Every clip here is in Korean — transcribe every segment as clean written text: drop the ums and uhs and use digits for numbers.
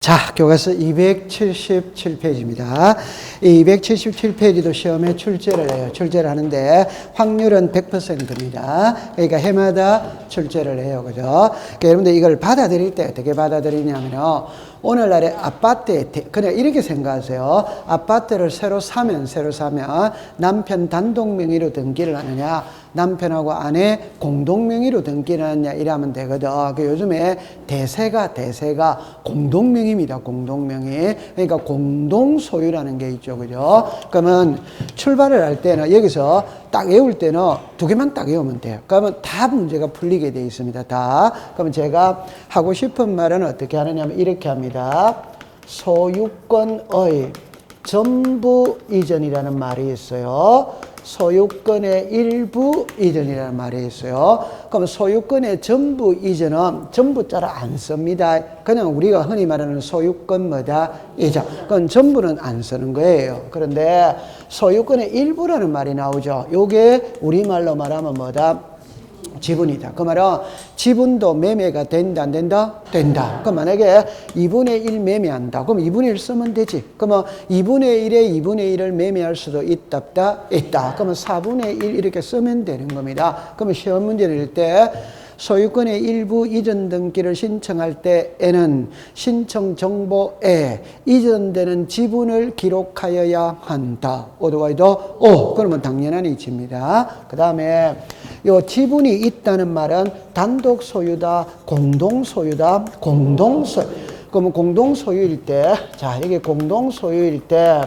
자, 교과서 277페이지입니다. 이 277페이지도 시험에 출제를 해요. 출제를 하는데 확률은 100%입니다. 그러니까 해마다 출제를 해요. 그죠? 그러니까 여러분들 이걸 받아들일 때 어떻게 받아들이냐면요. 오늘날의 아파트에 그냥 이렇게 생각하세요. 아파트를 새로 사면 남편 단독 명의로 등기를 하느냐, 남편하고 아내 공동 명의로 등기를 하느냐 이러면 되거든. 그 요즘에 대세가 공동 명의입니다. 공동 명의. 그러니까 공동 소유라는 게 있죠. 그죠? 그러면 출발을 할 때는 여기서 딱 외울 때는 두 개만 딱 외우면 돼요. 그러면 다 문제가 풀리게 되어 있습니다. 다. 그러면 제가 하고 싶은 말은 어떻게 하느냐면 이렇게 합니다. 소유권의 전부 이전이라는 말이 있어요. 소유권의 일부 이전이라는 말이 있어요. 그럼 소유권의 전부 이전은 전부자를 안 씁니다. 그냥 우리가 흔히 말하는 소유권 이전. 그건 전부는 안 쓰는 거예요. 그런데 소유권의 일부라는 말이 나오죠. 요게 우리말로 말하면 지분이다. 그 말은 지분도 매매가 된다, 안 된다? 된다. 그럼 만약에 2분의 1 매매한다. 그럼 2분의 1 쓰면 되지. 그러면 2분의 1에 2분의 1을 매매할 수도 있다. 그러면 4분의 1 이렇게 쓰면 되는 겁니다. 그러면 시험 문제를 낼 때 소유권의 일부 이전 등기를 신청할 때에는 신청 정보에 이전되는 지분을 기록하여야 한다. 오도와이도 그러면 당연한 이치입니다. 그 다음에 요 지분이 있다는 말은 단독 소유다, 공동 소유다, 공동소유. 그러면 공동 소유일 때, 자, 이게 공동 소유일 때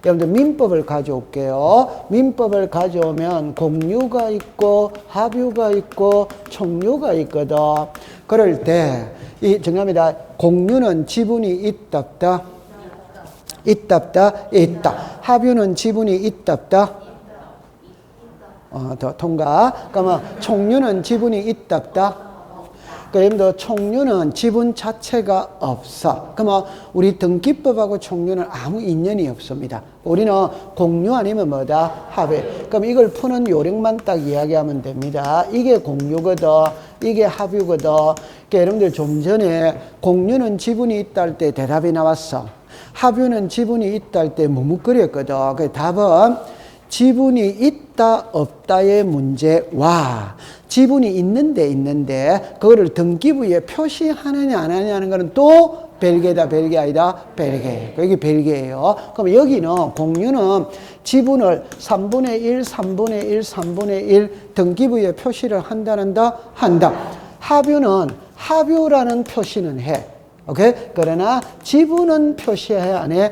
여러분들 민법을 가져올게요. 민법을 가져오면 공유가 있고 합유가 있고 총유가 있거든. 그럴 때 정합니다. 공유는 지분이 있다. 합유는 지분이 있다. 더 통과. 그러면 총유는 지분이 있다. 그러니까 총유는 지분 자체가 없어. 그러면 우리 등기법하고 총유는 아무 인연이 없습니다. 우리는 공유 아니면 합의. 그럼 이걸 푸는 요령만 딱 이야기하면 됩니다. 이게 공유거든. 이게 합유거든. 그러니까 여러분들 좀 전에 공유는 지분이 있다 할 때 대답이 나왔어. 합유는 지분이 있다 할 때 묵묵거렸거든. 그 답은 지분이 있다 없다의 문제와 지분이 있는데 그거를 등기부에 표시하느냐 안 하느냐는 거는 또 별개다. 별개 아니다. 별개. 이게 별개예요. 그럼 여기는 공유는 지분을 3분의 1 등기부에 표시를 한다. 합유는 합유라는 표시는 해. 오케이? 그러나 지분은 표시해야 안 해?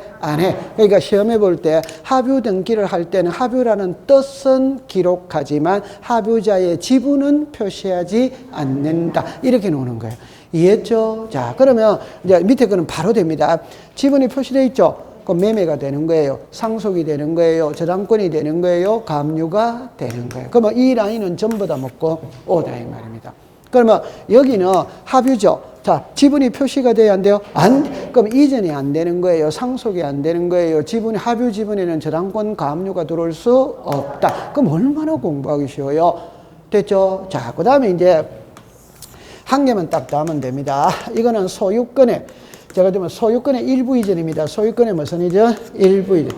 그러니까 시험에 볼 때 합유 등기를 할 때는 합유라는 뜻은 기록하지만 합유자의 지분은 표시하지 않는다. 이렇게 놓는 거예요. 이해했죠? 자, 그러면 이제 밑에 거는 바로 됩니다. 지분이 표시되어 있죠? 그럼 매매가 되는 거예요. 상속이 되는 거예요. 저당권이 되는 거예요. 감유가 되는 거예요. 그러면 이 라인은 전부 다 먹고 오다 이 말입니다. 그러면 여기는 합유죠. 자, 지분이 표시가 돼야 안 돼요? 그럼 이전이 안 되는 거예요. 상속이 안 되는 거예요. 합유 지분에는 저당권 감유가 들어올 수 없다. 그럼 얼마나 공부하기 쉬워요? 됐죠? 자, 그 다음에 이제 한 개만 딱 더 하면 됩니다. 이거는 소유권의, 제가 좀 소유권의 일부 이전입니다. 소유권의 무슨 이전? 일부 이전.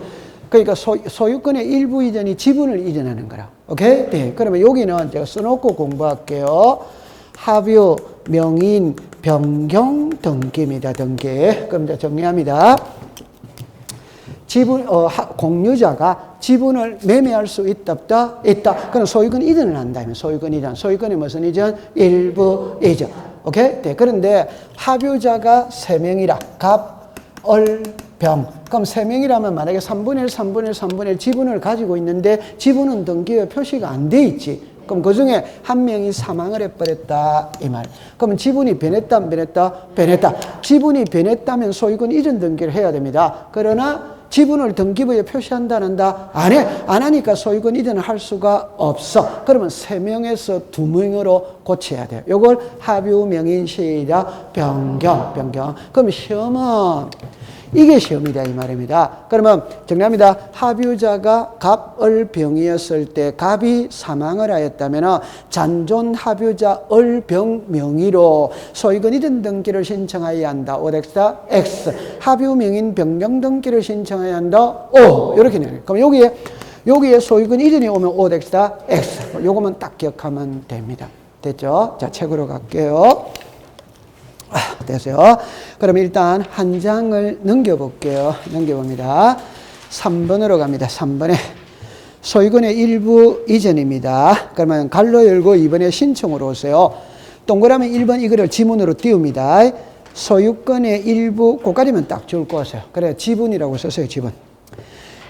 그러니까 소유권의 일부 이전이 지분을 이전하는 거라. 오케이? 네. 그러면 여기는 제가 써놓고 공부할게요. 합유, 명인, 변경, 등기입니다. 등기. 그럼 이제 정리합니다. 공유자가 지분을 매매할 수 있다. 그럼 소유권 이전을 한다면 소유권 이전. 소유권이 무슨 이전? 일부 이전. 오케이? 네. 그런데 합유자가 3명이라. 갑, 을, 병. 그럼 3명이라면 만약에 3분의 1 지분을 가지고 있는데 지분은 등기에 표시가 안 돼 있지. 그럼 그 중에 한 명이 사망을 해버렸다 이 말. 그러면 지분이 변했다 안 변했다? 변했다. 지분이 변했다면 소유권 이전 등기를 해야 됩니다. 그러나 지분을 등기부에 표시한다 안 한다? 안 해. 안 하니까 소유권 이전을 할 수가 없어. 그러면 3명에서 2명으로 고쳐야 돼요. 이걸 합유 명인 시작 변경. 그럼 시험은 이게 시험이다 이 말입니다. 그러면 정리합니다. 합유자가 갑을병이었을 때 갑이 사망을 하였다면 잔존 합유자 을병 명의로 소유권 이전 등기를 신청하여야 한다. 오덱스다 X. 합유 명인 변경 등기를 신청해야 한다. O. 이렇게 내요. 그럼 여기에 소유권 이전이 오면 오덱스다 X. 요거만 딱 기억하면 됩니다. 됐죠? 자, 책으로 갈게요. 됐어요. 그럼 일단 한 장을 넘겨볼게요. 넘겨봅니다. 3번으로 갑니다. 3번에 소유권의 일부 이전입니다. 그러면 갈로 열고 2번에 신청으로 오세요. 동그라미 1번 이거를 지문으로 띄웁니다. 소유권의 일부 고가리면 딱 줄거 오세요. 그래 지분이라고 썼어요. 지분.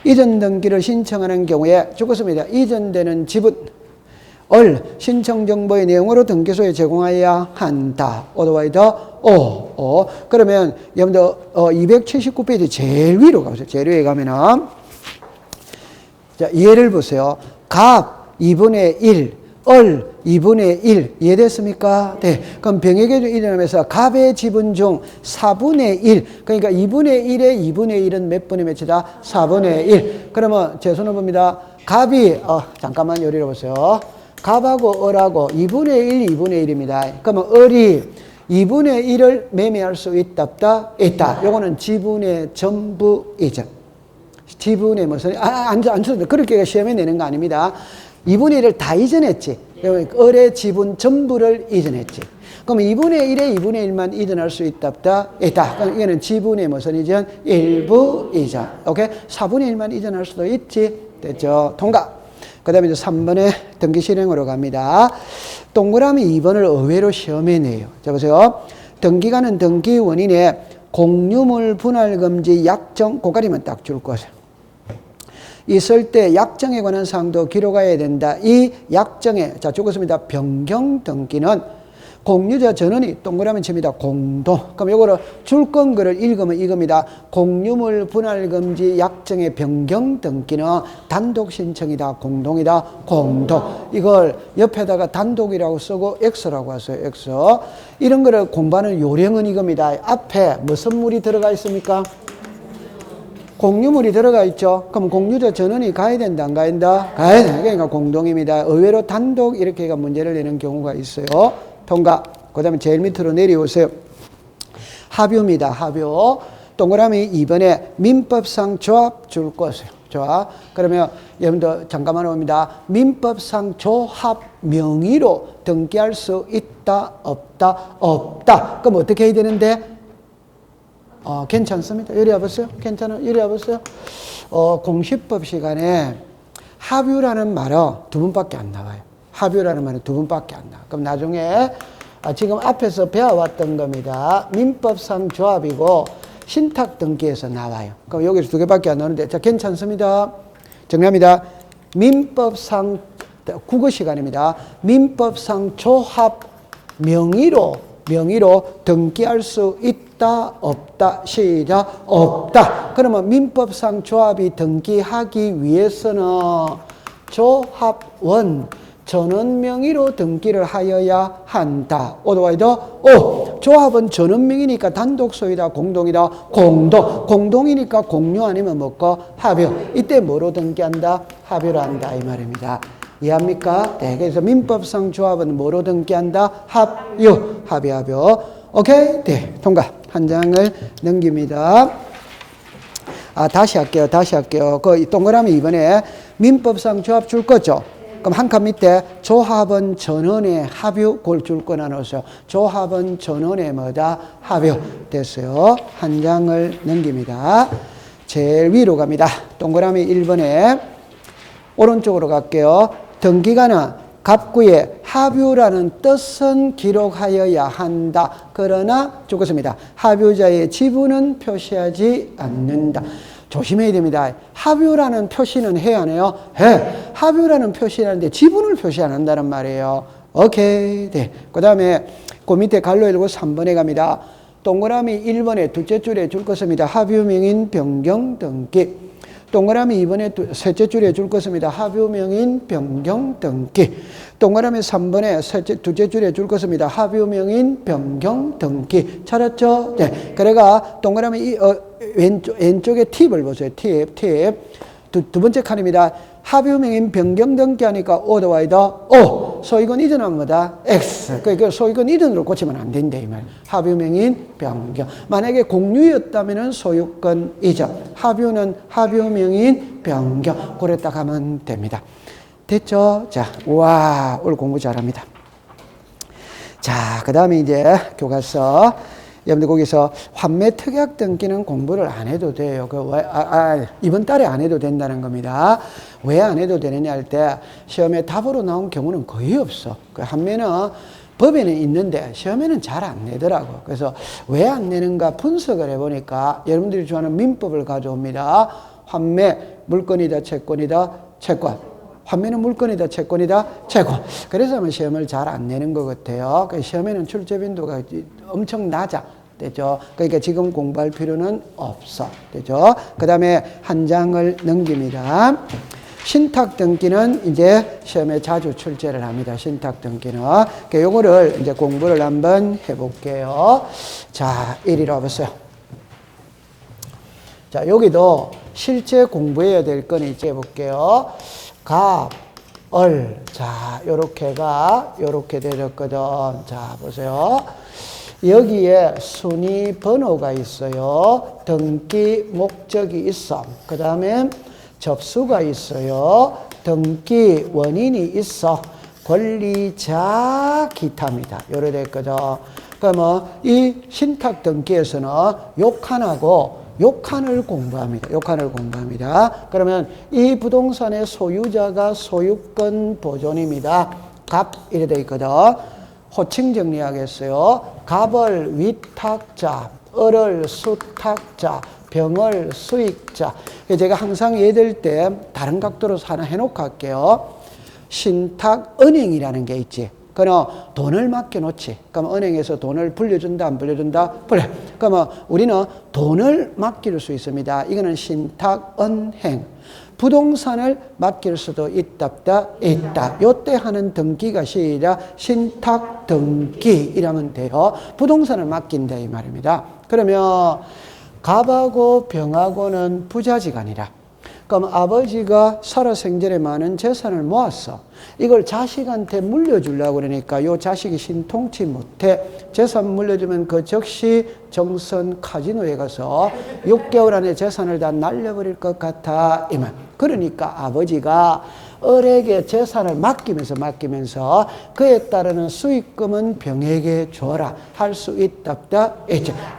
이전 등기를 신청하는 경우에 죽었습니다. 이전되는 지분 을 신청 정보의 내용으로 등기소에 제공하여야 한다. 오더와이더 오. 그러면 여러분들 279페이지 제일 위로 가보세요. 제일 위에 가면은 자, 예를 보세요. 갑 2분의 1, 을 2분의 1 이해됐습니까? 네. 그럼 병에게도 일어나면서 갑의 지분 중 4분의 1 그러니까 2분의 1에 2분의 1은 몇 분의 몇이다? 4분의 1. 그러면 제 손을 봅니다. 갑이 잠깐만 요리를 보세요. 갑하고 을하고 2분의 1, 2분의 1입니다. 그러면 을이 2분의 1을 매매할 수 있다, 없다? 있다. 요거는 지분의 전부 이전. 지분의 무슨, 안 쳐도 그렇게 시험에 내는 거 아닙니다. 2분의 1을 다 이전했지. 을의 지분 전부를 이전했지. 그럼 2분의 1에 2분의 1만 이전할 수 있다, 없다? 있다. 그럼 이거는 지분의 무슨 이전? 일부 이전. 오케이? 4분의 1만 이전할 수도 있지. 됐죠? 통과. 그 다음에 이제 3번에 등기 실행으로 갑니다. 동그라미 2번을 의외로 시험에 내요. 자, 보세요. 등기가는 등기 원인에 공유물 분할 금지 약정, 고가리면 딱 줄 것이에요. 있을 때 약정에 관한 사항도 기록해야 된다. 이 약정에, 자, 죽었습니다. 변경 등기는 공유자 전원이 동그라미 칩니다. 공동. 그럼 요거를 줄 건 거를 읽으면 이겁니다. 공유물 분할 금지 약정의 변경 등기는 단독 신청이다. 공동이다. 공동. 이걸 옆에다가 단독이라고 쓰고 X라고 하세요. X. 이런 거를 공부하는 요령은 이겁니다. 앞에 무슨 물이 들어가 있습니까? 공유물이 들어가 있죠. 그럼 공유자 전원이 가야 된다, 안 가야 된다? 가야 된다. 그러니까 공동입니다. 의외로 단독 이렇게가 문제를 내는 경우가 있어요. 통과. 그 다음에 제일 밑으로 내려오세요. 합유입니다. 합유. 동그라미 2번에 민법상 조합 줄 것이에요. 조합. 그러면 여러분들 잠깐만 옵니다. 민법상 조합 명의로 등기할 수 있다, 없다, 없다. 그럼 어떻게 해야 되는데? 괜찮습니다. 이리 와보세요. 괜찮아요? 이리 와보세요. 공시법 시간에 합유라는 말은 두 분밖에 안 나와요. 합유라는 말은 두 분밖에 안 나와요. 그럼 나중에 지금 앞에서 배워왔던 겁니다. 민법상 조합이고 신탁 등기에서 나와요. 그럼 여기서 두 개밖에 안 나오는데 자, 괜찮습니다. 정리합니다. 민법상 국어 시간입니다. 민법상 조합 명의로 등기할 수 있다, 없다, 시작, 없다. 그러면 민법상 조합이 등기하기 위해서는 조합원 전원 명의로 등기를 하여야 한다. 오더와이더 오. 조합은 전원 명의니까 단독 소유다, 공동이다, 공동. 공동이니까 공유 아니면 뭐고 합유. 이때 뭐로 등기한다? 합유로 한다 이 말입니다. 이해합니까? 네. 그래서 민법상 조합은 뭐로 등기한다? 합유. 합유. 오케이? 네. 통과. 한 장을 넘깁니다. 다시 할게요. 그 동그라미 이번에 민법상 조합 줄 거죠? 그럼 한 칸 밑에 조합은 전원의 합유 그걸 줄 거 나눠서 조합은 전원의 뭐다? 합유. 됐어요. 한 장을 넘깁니다. 제일 위로 갑니다. 동그라미 1번에 오른쪽으로 갈게요. 등기가는 갑구에 합유라는 뜻은 기록하여야 한다. 그러나 죽었습니다. 합유자의 지분은 표시하지 않는다. 조심해야 됩니다. 합유라는 표시는 해야 하네요. 해. 합유라는 표시를 하는데 지분을 표시 안 한다는 말이에요. 오케이. 네. 그 다음에 그 밑에 갈로 일고 3번에 갑니다. 동그라미 1번에 둘째 줄에 줄 것입니다. 합유 명인 변경 등기. 동그라미 이번에 셋째 줄에 줄 것입니다. 합유명인 변경 등기. 동그라미 3번에 둘째 줄에 줄 것입니다. 합유명인 변경 등기. 찾았죠? 네. 그래가 동그라미 왼쪽에 팁을 보세요. 팁. 두 번째 칸입니다. 합유명인 변경 등기 하니까 오더와 이더 O. 소유권 이전하면 뭐다? X. 그러니까 소유권 이전으로 고치면 안 된다 이 말. 합유명인 변경. 만약에 공유였다면은 소유권 이전. 합유는 합유명인 변경. 그랬다 가면 됩니다. 됐죠? 자, 와, 오늘 공부 잘합니다. 자, 그 다음에 이제 교과서. 여러분들 거기서 환매 특약 등기는 공부를 안 해도 돼요. 이번 달에 안 해도 된다는 겁니다. 왜 안 해도 되느냐 할 때 시험에 답으로 나온 경우는 거의 없어. 그 환매는 법에는 있는데 시험에는 잘 안 내더라고. 그래서 왜 안 내는가 분석을 해보니까 여러분들이 좋아하는 민법을 가져옵니다. 환매, 물건이다, 채권이다, 채권. 환매는 물건이다, 채권이다, 채권. 그래서 아마 시험을 잘 안 내는 것 같아요. 시험에는 출제 빈도가 엄청 낮아. 되죠? 그러니까 지금 공부할 필요는 없어. 되죠? 그 다음에 한 장을 넘깁니다. 신탁 등기는 이제 시험에 자주 출제를 합니다. 신탁 등기는. 그러니까 요거를 이제 공부를 한번 해볼게요. 자, 1위로 와보세요. 자, 여기도 실제 공부해야 될 건 이제 해볼게요. 갑, 얼. 자, 요렇게가, 요렇게 되었거든. 자, 보세요. 여기에 순위 번호가 있어요. 등기 목적이 있어. 그 다음에 접수가 있어요. 등기 원인이 있어. 권리자 기타입니다. 요래 됐거든. 그러면 이 신탁 등기에서는 요칸하고 요칸을 공부합니다. 요칸을 공부합니다. 그러면 이 부동산의 소유자가 소유권 보존입니다. 갑 이래 돼 있거든. 호칭 정리하겠어요. 갑을 위탁자, 을을 수탁자, 병을 수익자. 제가 항상 얘들 때 다른 각도로 하나 해놓고 할게요. 신탁 은행이라는 게 있지. 그럼 돈을 맡겨놓지. 그럼 은행에서 돈을 불려준다, 안 불려준다? 불려. 그러면 우리는 돈을 맡길 수 있습니다. 이거는 신탁 은행. 부동산을 맡길 수도 있다. 요때 하는 등기가 시작 신탁 등기 이라면 돼요. 부동산을 맡긴다 이 말입니다. 그러면 갑하고 병하고는 부자지간이라. 그럼 아버지가 살아생전에 많은 재산을 모았어. 이걸 자식한테 물려주려고 그러니까 요 자식이 신통치 못해. 재산 물려주면 그 즉시 정선 카지노에 가서 6개월 안에 재산을 다 날려버릴 것 같아. 이 말. 그러니까 아버지가 을에게 재산을 맡기면서 그에 따르는 수익금은 병에게 줘라 할 수 있다.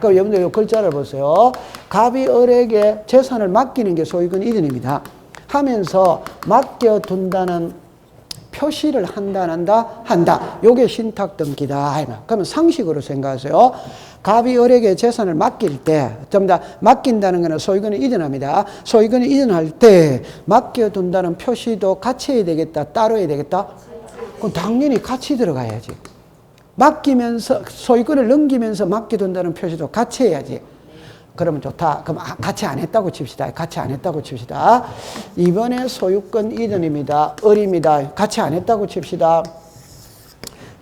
그럼 여러분들 이 글자를 보세요. 갑이 을에게 재산을 맡기는 게 소유권 이전입니다. 하면서 맡겨둔다는 표시를 한다. 요게 신탁 등기다. 그러면 상식으로 생각하세요. 갑이 을에게 재산을 맡길 때, 좀 더 맡긴다는 것은 소유권을 이전합니다. 소유권을 이전할 때 맡겨둔다는 표시도 같이 해야 되겠다, 따로 해야 되겠다? 그럼 당연히 같이 들어가야지. 맡기면서, 소유권을 넘기면서 맡겨둔다는 표시도 같이 해야지. 그러면 좋다. 그럼 같이 안 했다고 칩시다. 이번에 소유권 이전입니다. 을입니다. 같이 안 했다고 칩시다.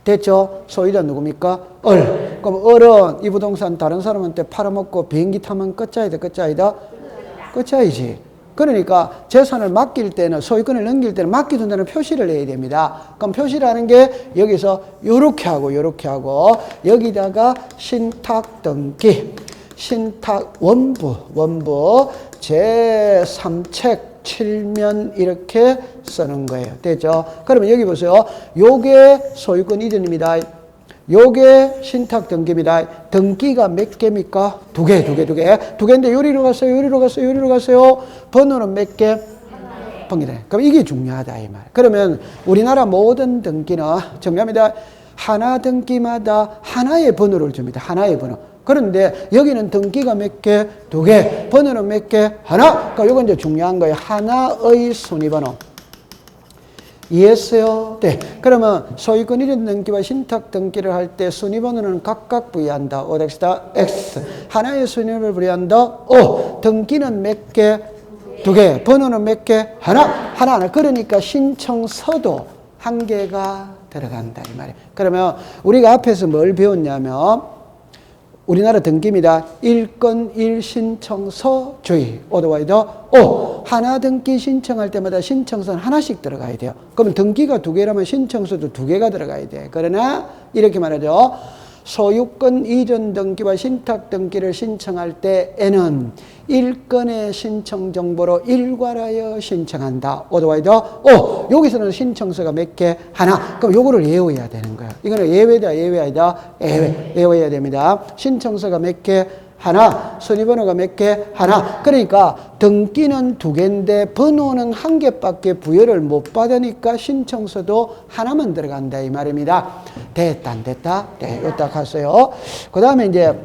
됐죠? 소유자 누굽니까? 을. 그럼 을은 이 부동산 다른 사람한테 팔아먹고 비행기 타면 끝자이다. 끝자이지. 그러니까 재산을 맡길 때는, 소유권을 넘길 때는 맡겨둔다는 표시를 해야 됩니다. 그럼 표시라는 게 여기서 요렇게 하고 여기다가 신탁 등기, 신탁 원부 제3책 7면 이렇게 쓰는 거예요. 됐죠? 그러면 여기 보세요. 요게 소유권 이전입니다. 요게 신탁 등기입니다. 등기가 몇 개입니까? 두 개. 두 개인데 요리로 갔어요. 번호는 몇 개? 번개네. 그럼 이게 중요하다 이 말. 그러면 우리나라 모든 등기는 정리합니다. 하나 등기마다 하나의 번호를 줍니다. 하나의 번호. 그런데 여기는 등기가 몇 개? 두 개. 번호는 몇 개? 하나. 그러니까 이건 이제 중요한 거예요. 하나의 순위번호. 이해했어요? 네. 그러면 소유권 이전 등기와 신탁 등기를 할 때 순위번호는 각각 부여한다. 오덱시다 X. 하나의 순위를 부여한다. O. 등기는 몇 개? 두 개. 번호는 몇 개? 하나. 그러니까 신청서도 한 개가 들어간다 이 말이에요. 그러면 우리가 앞에서 뭘 배웠냐면 우리나라 등기입니다. 1건 1신청서주의. 오더와이더 O. 하나 등기 신청할 때마다 신청서는 하나씩 들어가야 돼요. 그러면 등기가 두 개라면 신청서도 두 개가 들어가야 돼. 그러나 이렇게 말하죠. 소유권 이전 등기와 신탁 등기를 신청할 때에는 1건의 신청 정보로 일괄하여 신청한다. 오더와이더 O. 여기서는 신청서가 몇 개? 하나. 그럼 요거를 외워야 되는 거야. 이거는 예외다, 예외이다, 외워야 됩니다. 신청서가 몇 개? 하나. 순위번호가 몇 개? 하나. 그러니까 등기는 두 개인데 번호는 한 개밖에 부여를 못 받으니까 신청서도 하나만 들어간다 이 말입니다. 됐다 안 됐다? 네, 요딱 갔어요. 그 다음에 이제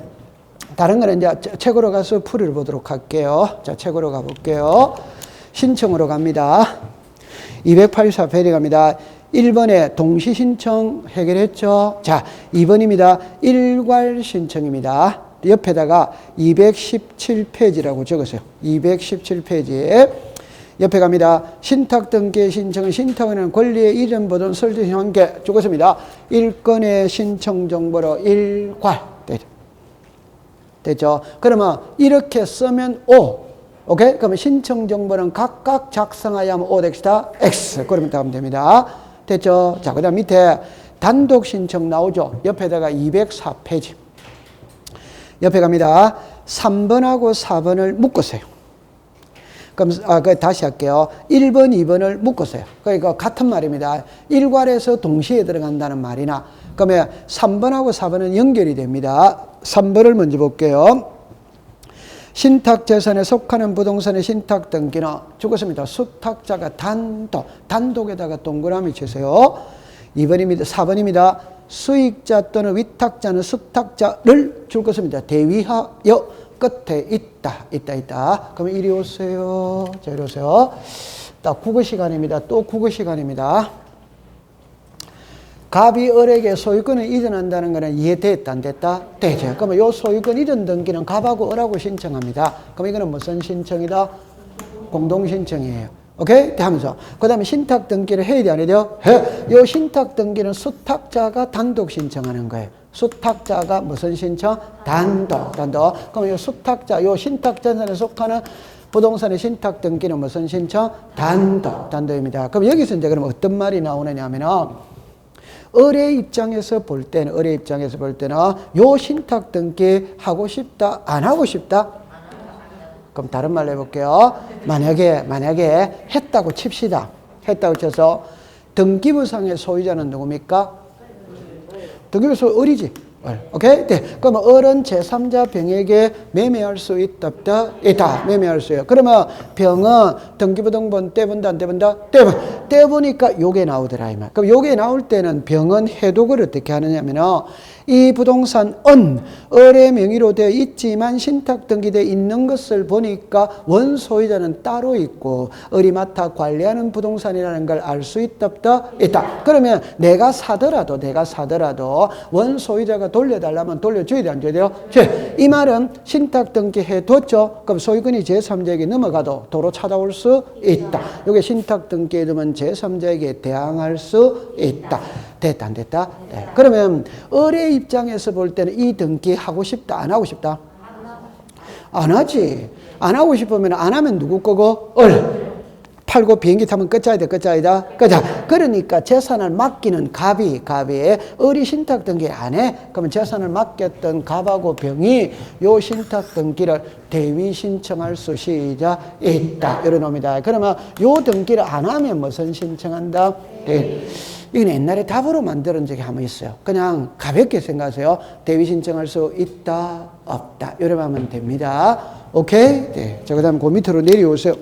다른 거는 이제 책으로 가서 풀이를 보도록 할게요. 자, 책으로 가볼게요. 신청으로 갑니다. 284페이지 갑니다. 1번에 동시신청 해결했죠. 자, 2번입니다. 일괄 신청입니다. 옆에다가 217페이지라고 적으세요. 217페이지에 옆에 갑니다. 신탁 등기 신청은 신탁은 권리의 이전 보존 설정 관계 적었습니다. 1건의 신청 정보로 일괄 됐죠? 그러면 이렇게 쓰면 O. 오케이? 그러면 신청 정보는 각각 작성하여 하면 O 덱시다 X. 그러면 다 하면 됩니다. 됐죠? 자, 그 다음 밑에 단독 신청 나오죠? 옆에다가 204페이지. 옆에 갑니다. 3번하고 4번을 묶으세요. 그럼 다시 할게요. 1번, 2번을 묶으세요. 그러니까 같은 말입니다. 일괄해서 동시에 들어간다는 말이나 그러면 3번하고 4번은 연결이 됩니다. 3번을 먼저 볼게요. 신탁재산에 속하는 부동산의 신탁 등기는 죽었습니다. 수탁자가 단독에다가 동그라미 치세요. 2번입니다. 4번입니다. 수익자 또는 위탁자는 수탁자를 줄 것입니다. 대위하여 끝에 있다. 그러면 이리 오세요. 자, 이리 오세요. 딱 국어 시간입니다. 또 국어 시간입니다. 갑이 을에게 소유권을 이전한다는 것은 이해됐다, 안 됐다? 되죠. 그러면 요 소유권 이전 등기는 갑하고 을하고 신청합니다. 그럼 이거는 무슨 신청이다? 공동신청이에요. 오케이? 하면서. 그 다음에 신탁 등기를 해야 돼, 안 해야 돼요? 해. 요 신탁 등기는 수탁자가 단독 신청하는 거예요. 수탁자가 무슨 신청? 단독. 그럼 요 수탁자, 요 신탁 재산에 속하는 부동산의 신탁 등기는 무슨 신청? 단독입니다. 그럼 여기서 이제 그럼 어떤 말이 나오느냐 하면은 을의 입장에서 볼 때는 요 신탁 등기 하고 싶다, 안 하고 싶다? 그럼 다른 말로 해볼게요. 만약에 했다고 칩시다. 했다고 쳐서 등기부상의 소유자는 누굽니까? 등기부상 을이지. 오케이? 네. 그러면 을은 제3자 병에게 매매할 수 있다, 없다? 있다. 매매할 수 있어요. 그러면 병은 등기부등본 떼본다, 안 떼본다? 떼보니까 요게 나오더라, 이 말. 그럼 요게 나올 때는 병은 해독을 어떻게 하느냐면은 이 부동산은 을의 명의로 되어 있지만 신탁 등기되어 있는 것을 보니까 원소유자는 따로 있고 을이 맡아 관리하는 부동산이라는 걸 알 수 있다, 없다? 있다. 그러면 내가 사더라도 원소유자가 돌려달라면 돌려줘야 돼, 안 줘야 돼요? 이 말은 신탁 등기 해뒀죠? 그럼 소유권이 제3자에게 넘어가도 도로 찾아올 수 있다. 이게 신탁 등기에 두면 제3자에게 대항할 수 있다. 됐다, 안 됐다? 네. 그러면 을의 입장에서 볼 때는 이 등기 하고 싶다, 안 하고 싶다? 안 하지. 안 하고 싶으면 안 하면 누구 거고? 을. 팔고 비행기 타면 끝자야 돼, 끝자이다? 끝자. 그러니까 재산을 맡기는 갑이 을이 신탁 등기 안 해? 그러면 재산을 맡겼던 갑하고 병이 요 신탁 등기를 대위 신청할 수 시작 있다. 이런 놈이다. 그러면 요 등기를 안 하면 무슨 신청한다? 이건 옛날에 답으로 만드는 적이 한번 있어요. 그냥 가볍게 생각하세요. 대위 신청할 수 있다, 없다. 이러면 하면 됩니다. 오케이? 네. 자, 그 다음에 그 밑으로 내려오세요.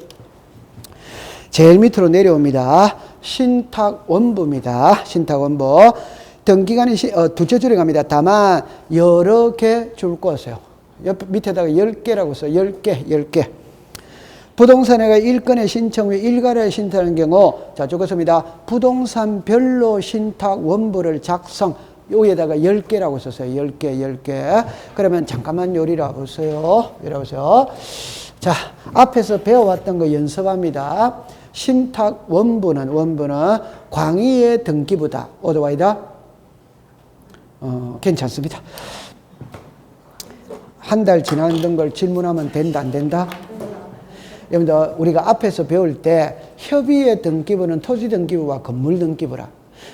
제일 밑으로 내려옵니다. 신탁 원부입니다. 신탁 원부. 등기간이 두째 줄에 갑니다. 다만 여러 개 줄 것이에요. 옆 밑에다가 10개라고 써요. 10개. 부동산에가 1건의 신청 후 일괄에 신탁하는 경우, 자, 적었습니다. 부동산별로 신탁 원부를 작성, 여기에다가 10개라고 썼어요. 10개. 그러면 잠깐만 요리라 보세요. 자, 앞에서 배워왔던 거 연습합니다. 신탁 원부는 광의의 등기부다. 어드와이다? 괜찮습니다. 한 달 지난 걸 질문하면 된다, 안 된다? 여러분들, 우리가 앞에서 배울 때 협의의 등기부는 토지 등기부와 건물 등기부라.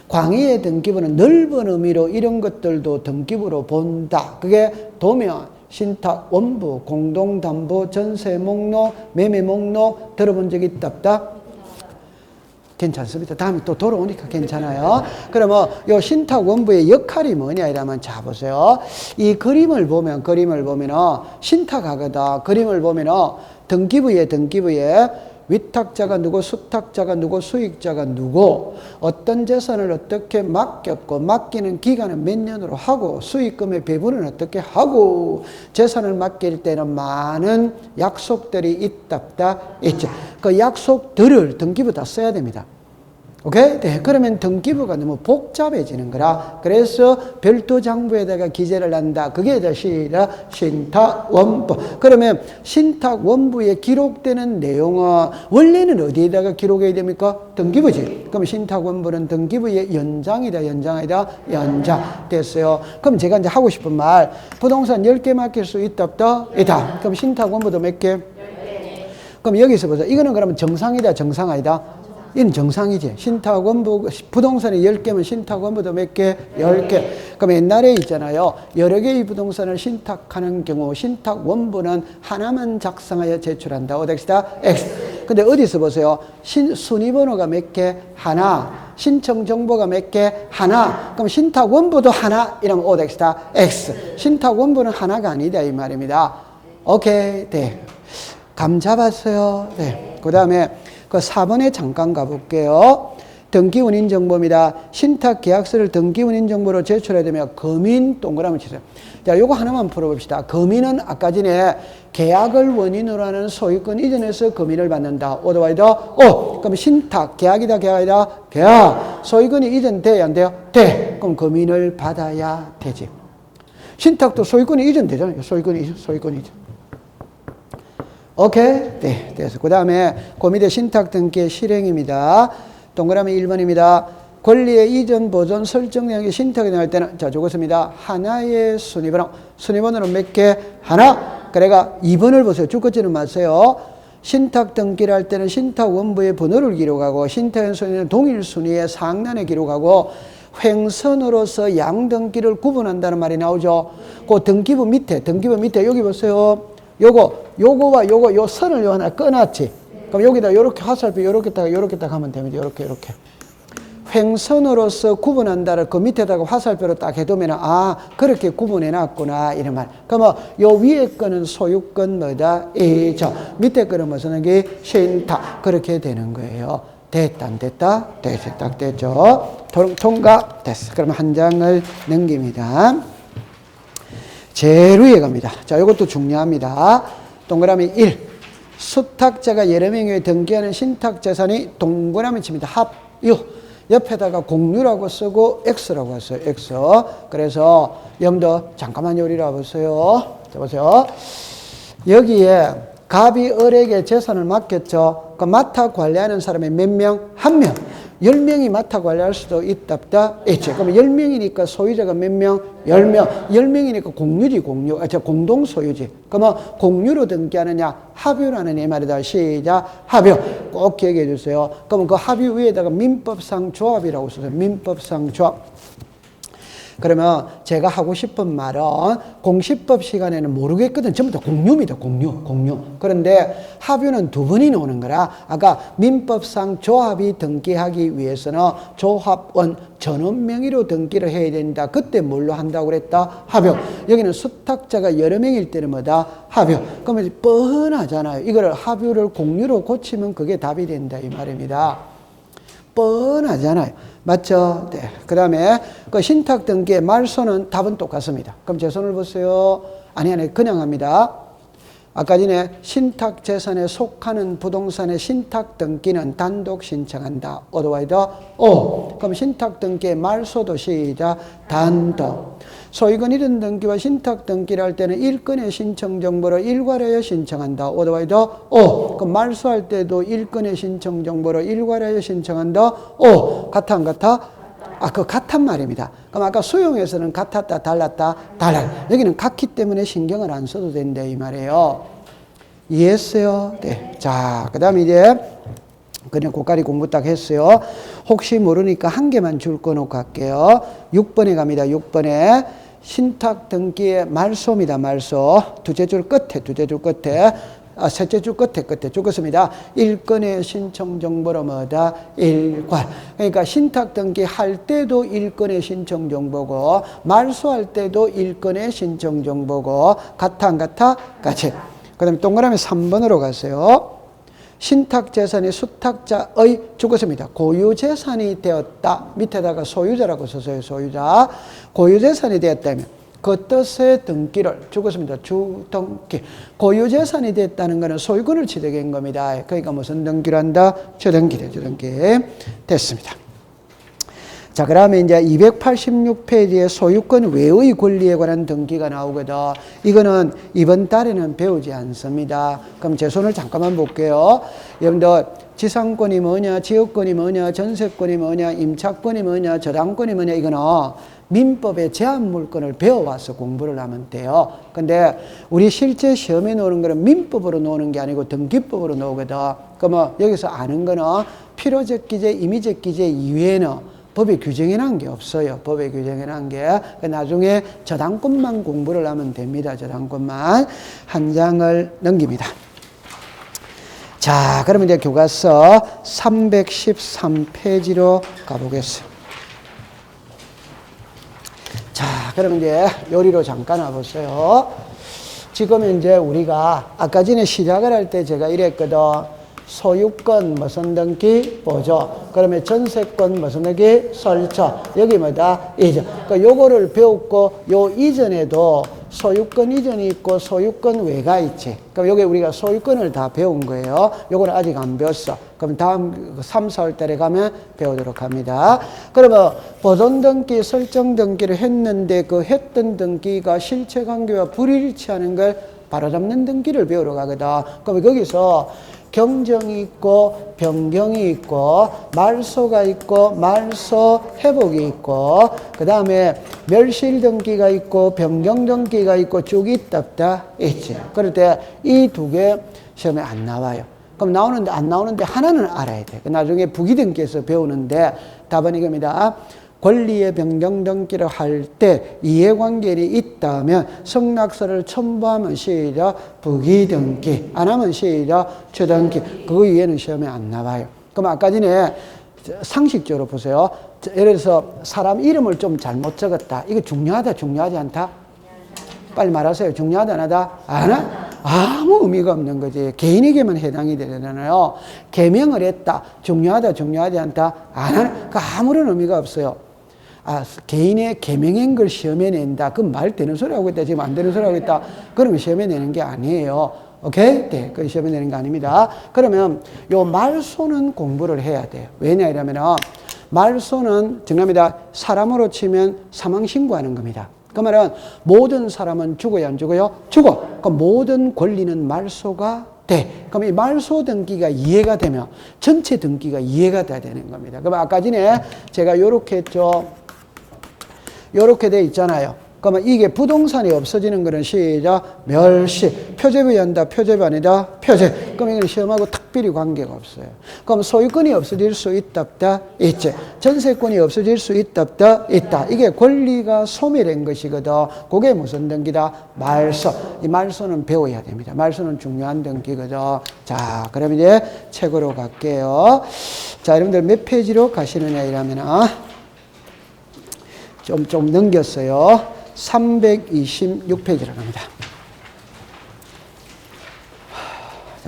광의의 등기부는 넓은 의미로 이런 것들도 등기부로 본다. 그게 도면, 신탁, 원부, 공동담보, 전세 목록, 매매 목록 들어본 적 있다 없다? 괜찮습니다. 다음에 또 돌아오니까 괜찮아요. 그러면 요 신탁 원부의 역할이 뭐냐 이러면 자 보세요. 이 그림을 보면 신탁하거든. 그림을 보면 등기부에 위탁자가 누구, 수탁자가 누구, 수익자가 누구, 어떤 재산을 어떻게 맡겼고, 맡기는 기간은 몇 년으로 하고, 수익금의 배분은 어떻게 하고, 재산을 맡길 때는 많은 약속들이 있다, 있죠. 그 약속들을 등기부다 써야 됩니다. 오케이? 네. 그러면 등기부가 너무 복잡해지는 거라. 그래서 별도 장부에다가 기재를 한다. 그게 신탁 원부. 그러면 신탁 원부에 기록되는 내용은 원래는 어디에다가 기록해야 됩니까? 등기부지. 그럼 신탁 원부는 등기부의 연장이다. 연장. 됐어요. 그럼 제가 이제 하고 싶은 말. 부동산 10개 맡길 수 있다, 없다? 있다. 그럼 신탁 원부도 몇 개? 10개. 그럼 여기서 보세요. 이거는 그러면 정상이다, 정상 아니다? 이건 정상이지. 신탁 원부, 부동산이 10개면 신탁 원부도 몇 개? 10개. 그럼 옛날에 있잖아요. 여러 개의 부동산을 신탁하는 경우 신탁 원부는 하나만 작성하여 제출한다. 어디다? X. 근데 어디서 보세요? 순위번호가 몇 개? 하나. 신청 정보가 몇 개? 하나. 그럼 신탁 원부도 하나? 이러면 어디다? X. 신탁 원부는 하나가 아니다. 이 말입니다. 오케이. 네. 감 잡았어요. 네. 그 다음에 그 4번에 잠깐 가볼게요. 등기운임정보입니다. 신탁계약서를 등기운임정보로 제출해야 되면 금인 동그라미 치세요. 자, 요거 하나만 풀어봅시다. 금인은 아까 전에 계약을 원인으로 하는 소유권 이전에서 금인을 받는다. 오더와이더 그럼 신탁, 계약이다, 계약이다, 계약. 소유권이 이전돼야 안 돼요? 돼. 그럼 금인을 받아야 되지. 신탁도 소유권이 이전되잖아요. 소유권이 이전. 오케이? 네, 됐어. 그 다음에 그 밑에 신탁 등기의 실행입니다. 동그라미 1번입니다. 권리의 이전, 보존, 설정 내용이 신탁이 나올 때는 자, 적었습니다. 하나의 순위번호. 순위번호는 몇 개? 하나. 그래가 2번을 보세요. 줄것지는 마세요. 신탁 등기를 할 때는 신탁 원부의 번호를 기록하고 신탁 순위는 동일 순위의 상단에 기록하고 횡선으로서 양등기를 구분한다는 말이 나오죠. 그 등기부 밑에 여기 보세요. 요거와 요 선을 요 하나 꺼놨지. 그럼 여기다 요렇게 화살표 요렇게 딱 하면 됩니다. 요렇게. 횡선으로서 구분한다를 그 밑에다가 화살표로 딱 해두면 그렇게 구분해놨구나 이런 말. 그러면 요 위에 거는 소유권 뭐다? 이죠. 밑에 거는 무슨 게 신탁. 그렇게 되는 거예요. 됐다 안 됐다? 됐어. 딱 됐죠. 통과 됐어. 그럼 한 장을 넘깁니다. 제일 위에 갑니다. 자, 이것도 중요합니다. 동그라미 1. 수탁자가 여러 명이 등기하는 신탁재산이 동그라미 칩니다. 합유. 옆에다가 공유라고 쓰고 X라고 했어요. X. 그래서 여러분들 잠깐만 요리라 보세요. 자, 보세요. 여기에 갑이 을에게 재산을 맡겼죠. 그 맡아 관리하는 사람이 몇 명? 한 명. 10명이 맡아 관리할 수도 있다, 있죠. 그러면 10명이니까 소유자가 몇 명? 10명. 10명이니까 공동 소유지. 그러면 공유로 등기하느냐, 합유라는 이 말이다. 시작. 합유. 꼭 기억해 주세요. 그러면 그 합유 위에다가 민법상 조합이라고 써요. 민법상 조합. 그러면 제가 하고 싶은 말은 공시법 시간에는 모르겠거든. 전부 다 공유입니다. 공유. 그런데 합유는 두 번이 나오는 거라 아까 민법상 조합이 등기하기 위해서는 조합원 전원 명의로 등기를 해야 된다. 그때 뭘로 한다고 그랬다? 합유. 여기는 수탁자가 여러 명일 때는 뭐다? 합유. 그러면 뻔하잖아요. 이거를 합유를 공유로 고치면 그게 답이 된다 이 말입니다. 뻔하잖아요. 맞죠? 네. 그 다음에 그 신탁 등기의 말소는 답은 똑같습니다. 그럼 제 손을 보세요. 아니, 그냥 합니다. 아까 전에 신탁 재산에 속하는 부동산의 신탁 등기는 단독 신청한다. 어드와이더 그럼 신탁 등기의 말소도 시작. 단독. 소유권 이전 등기와 신탁 등기를 할 때는 일건의 신청 정보로 일괄하여 신청한다. 오더와이더 오. 그럼 말소할 때도 일건의 신청 정보로 일괄하여 신청한다. 오. 같아 안 같아? 그 같단 말입니다. 그럼 아까 수용에서는 같았다, 달랐다, 달라. 여기는 같기 때문에 신경을 안 써도 된다 이 말이에요. 이해했어요? 네. 자, 그 다음에 이제 그냥 고까지 공부 딱 했어요. 혹시 모르니까 한 개만 줄 거 놓고 갈게요. 6번에 갑니다. 6번에 신탁 등기의 말소입니다. 말소. 두째 줄 끝에, 셋째 줄 끝에 죽었습니다. 일건의 신청 정보로 뭐다? 일괄. 그러니까 신탁 등기 할 때도 일건의 신청 정보고, 말소할 때도 일건의 신청 정보고, 같아 안 같아? 같이. 그 다음에 동그라미 3번으로 가세요. 신탁재산이 수탁자의 죽었습니다. 고유재산이 되었다. 밑에다가 소유자라고 썼어요. 소유자. 고유재산이 되었다면 그 뜻의 등기를 죽었습니다. 주등기. 고유재산이 됐다는 것은 소유권을 취득한 겁니다. 그러니까 무슨 등기를 한다? 주등기. 주등기. 됐습니다. 자, 그 다음에 이제 286페이지에 소유권 외의 권리에 관한 등기가 나오거든. 이거는 이번 달에는 배우지 않습니다. 그럼 제 손을 잠깐만 볼게요. 여러분들, 지상권이 뭐냐, 지역권이 뭐냐, 전세권이 뭐냐, 임차권이 뭐냐, 저당권이 뭐냐, 이거는 민법의 제한물권을 배워와서 공부를 하면 돼요. 근데 우리 실제 시험에 나오는 거는 민법으로 나오는 게 아니고 등기법으로 나오거든. 그러면 여기서 아는 거는 필요적 기재, 임의적 기재 이외에는 법에 규정해 놓은 게 없어요. 법에 규정해 놓은 게. 나중에 저당권만 공부를 하면 됩니다. 저당권만. 한 장을 넘깁니다. 자, 그러면 이제 교과서 313페이지로 가보겠습니다. 자, 그러면 이제 요리로 잠깐 와보세요. 지금 이제 우리가 아까 전에 시작을 할 때 제가 이랬거든. 소유권 무슨 등기 보조. 그러면 전세권 무슨 등기 설정. 여기 뭐다? 이전. 그러니까 요거를 배웠고 요 이전에도 소유권 이전이 있고 소유권 외가 있지. 그럼 여기 우리가 소유권을 다 배운 거예요. 요거는 아직 안 배웠어. 그럼 다음 3, 4월 달에 가면 배우도록 합니다. 그러면 보존 등기, 설정 등기를 했는데 그 했던 등기가 실체 관계와 불일치하는 걸 바로잡는 등기를 배우러 가거든. 그럼 거기서 경정이 있고 변경이 있고 말소가 있고 말소 회복이 있고 그 다음에 멸실 등기가 있고 변경 등기가 있고 쭉 있다 있지. 그럴 때 이 두 개 시험에 안 나와요. 그럼 나오는데 안 나오는데 하나는 알아야 돼. 나중에 부기등기에서 배우는데 답은 이겁니다. 권리의 변경 등기를 할 때 이해관계이 있다면 성락서를 첨부하면 시작 부기등기, 안 하면 시작 주등기. 그 이해는 시험에 안 나와요. 그럼 아까 전에 상식적으로 보세요. 예를 들어서 사람 이름을 좀 잘못 적었다. 이거 중요하다, 중요하지 않다? 빨리 말하세요. 중요하다, 안 하다? 안 하? 아무 의미가 없는 거지. 개인에게만 해당이 되잖아요. 개명을 했다. 중요하다, 중요하지 않다? 안 하는, 아무런 의미가 없어요. 개인의 개명한 걸 시험에 낸다. 그건 말 되는 소리 하고 있다. 지금 안 되는 소리 하고 있다. 그러면 시험에 내는 게 아니에요. 오케이? 네. 그건 시험에 내는 게 아닙니다. 그러면 요 말소는 공부를 해야 돼요. 왜냐, 이러면 말소는 정답입니다. 사람으로 치면 사망 신고하는 겁니다. 그 말은 모든 사람은 죽어요, 안 죽어요? 죽어. 그럼 모든 권리는 말소가 돼. 그럼 이 말소 등기가 이해가 되면 전체 등기가 이해가 돼야 되는 겁니다. 그럼 아까 전에 제가 요렇게 했죠. 요렇게 돼 있잖아요. 그러면 이게 부동산이 없어지는 거는 시작 멸시. 표제비 한다, 표제비 아니다, 표제. 그럼 이건 시험하고 특별히 관계가 없어요. 그럼 소유권이 없어질 수 있다, 없다, 있지. 전세권이 없어질 수 있다, 없다, 있다. 이게 권리가 소멸된 것이거든. 그게 무슨 등기다? 말소. 이 말소는 배워야 됩니다. 말소는 중요한 등기거든. 자, 그럼 이제 책으로 갈게요. 자, 여러분들 몇 페이지로 가시느냐 이러면은 좀 넘겼어요. 326페이지로 갑니다.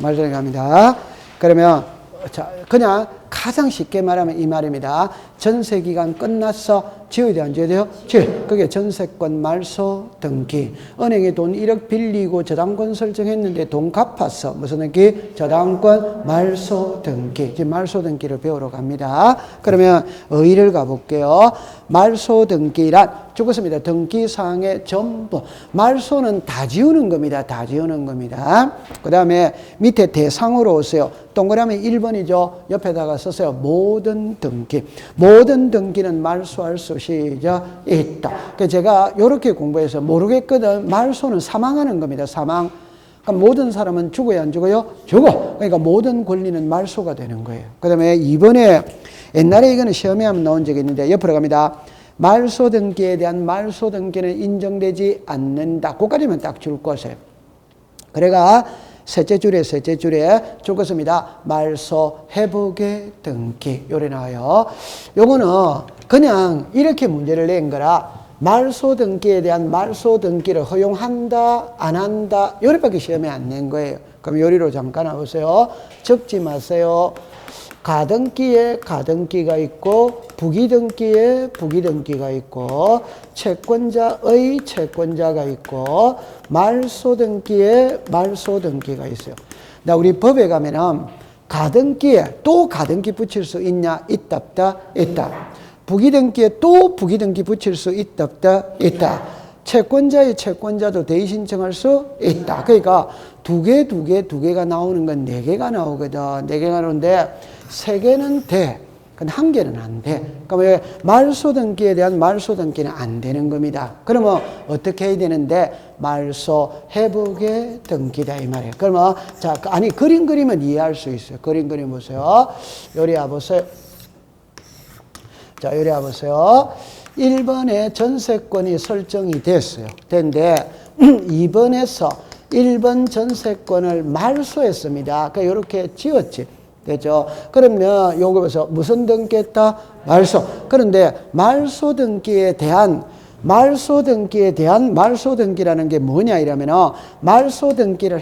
말씀에 갑니다. 그러면 자, 그냥 가장 쉽게 말하면 이 말입니다. 전세기간 끝났어. 지어야 돼, 안 지어야 돼요? 지어. 그게 전세권 말소 등기. 은행에 돈 1억 빌리고 저당권 설정했는데 돈 갚았어. 무슨 등기? 저당권 말소 등기. 지금 말소 등기를 배우러 갑니다. 그러면 의의를 가볼게요. 말소 등기란 죽었습니다. 등기사항의 전부. 말소는 다 지우는 겁니다. 다 지우는 겁니다. 그 다음에 밑에 대상으로 오세요. 동그라미 1번이죠. 옆에다가 쓰세요. 모든 등기. 모든 등기는 말소할 수 있다. 그래서 제가 이렇게 공부해서 모르겠거든. 말소는 사망하는 겁니다. 사망. 그러니까 모든 사람은 죽어요, 안 죽어요? 죽어. 그러니까 모든 권리는 말소가 되는 거예요. 그 다음에 이번에 옛날에 이거는 시험에 한번 나온 적이 있는데 옆으로 갑니다. 말소 등기에 대한 말소 등기는 인정되지 않는다. 그까지만 딱 줄 것이에요. 그래가 셋째 줄에 적었습니다. 말소 회복의 등기. 요래 나와요. 요거는 그냥 이렇게 문제를 낸 거라 말소 등기에 대한 말소 등기를 허용한다, 안 한다, 요리밖에 시험에 안 낸 거예요. 그럼 요리로 잠깐 와보세요. 적지 마세요. 가등기에 가등기가 있고, 부기등기에 부기등기가 있고, 채권자의 채권자가 있고, 말소 등기에 말소 등기가 있어요. 나 우리 법에 가면은 가등기에 또 가등기 붙일 수 있냐? 있다, 없다? 있다. 부기등기에 또 부기등기 붙일 수 있다, 없다? 있다. 채권자의 채권자도 대의 신청할 수 있다. 그러니까 두 개가 나오는 건 네 개가 나오거든. 네 개가 나오는데 세 개는 돼. 근데 한 개는 안 돼. 그러면 말소 등기에 대한 말소 등기는 안 되는 겁니다. 그러면 어떻게 해야 되는데 말소 회복의 등기다 이 말이에요. 그러면 자, 아니 그림 그리면 이해할 수 있어요. 그림 그림 보세요. 요리 와보세요. 자, 요리 와보세요. 1번에 전세권이 설정이 됐어요. 됐는데 2번에서 1번 전세권을 말소했습니다. 그러니까 이렇게 지었지. 됐죠? 그러면 요거 보세요. 무슨 등기했다? 말소. 그런데 말소 등기에 대한 말소 등기라는 게 뭐냐 이러면은 말소 등기를